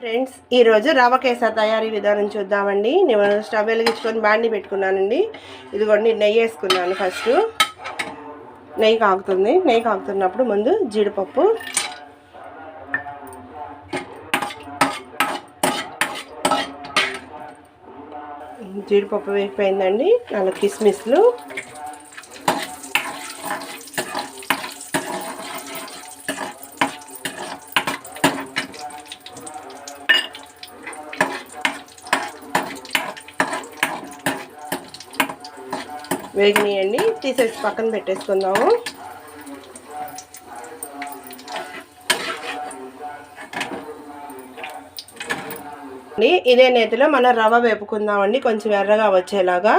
Friends, ఈరోజు రవ కేసరి తయారీ విధానం చూద్దామండి. నేను స్టవ్ వెలిగించుకొని బాండి పెట్టుకున్నానండి. ఇదిగోండి నెయ్యి వేసుకున్నాను. ఫస్ట్ నెయ్యి కాగుతుంది. నెయ్యి కాగుతున్నప్పుడు ముందు జీడిపప్పు, జీడిపప్పు వేగిపోయిందండి. 4 కిస్మిస్లు, వేగినాయండి. తీసేసి పక్కన పెట్టేసుకుందాము. ఇదే నేతిలో మనం రవ వేపుకుందామండి, కొంచెం ఎర్రగా వచ్చేలాగా.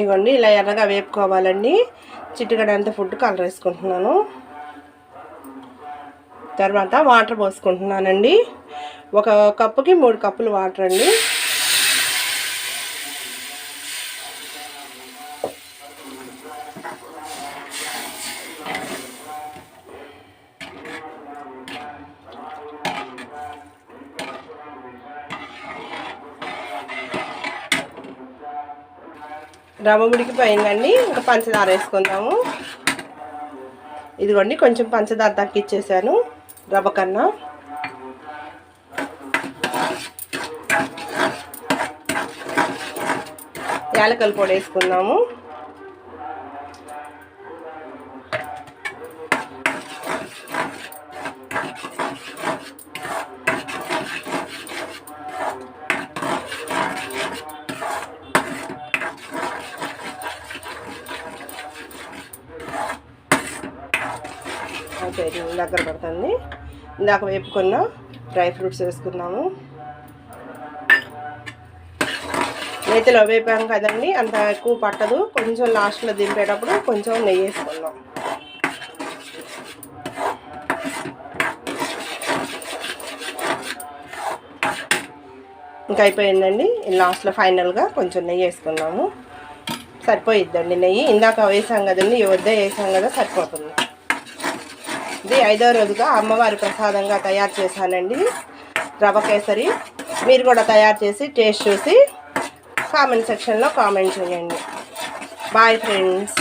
ఇవ్వండి, ఇలా ఎర్రగా వేపుకోవాలండి. చిటికెడంత ఫుడ్ కలర్ వేసుకుంటున్నాను. తర్వాత వాటర్ పోసుకుంటున్నానండి. 1 కప్పుకి 3 కప్పులు వాటర్ అండి. రవ్వ ఉడికిపోయిందండి. ఇంకా పంచదార వేసుకుందాము. ఇదిగోండి, కొంచెం పంచదార తగ్గించేసాను రవ్వ కన్నా. యాలకల పొడి వేసుకుందాము. దగ్గర పడుతుంది. ఇందాక వేపుకున్న డ్రై ఫ్రూట్స్ వేసుకున్నాము. నేతిలో వేపాం కదండి, అంత ఎక్కువ పట్టదు. కొంచెం లాస్ట్లో దింపేటప్పుడు కొంచెం నెయ్యి వేసుకుందాం. ఇంకా అయిపోయిందండి. లాస్ట్లో ఫైనల్గా కొంచెం నెయ్యి వేసుకున్నాము. సరిపోయిద్దండి నెయ్యి. ఇందాక వేసాం కదండి, వద్దే వేసాం కదా, సరిపోతుంది. ఇది 5వ రోజుగా అమ్మవారి ప్రసాదంగా తయారు చేశానండి రవ కేసరి. మీరు కూడా తయారు చేసి టేస్ట్ చూసి కామెంట్ సెక్షన్లో కామెంట్ చేయండి. Bye friends.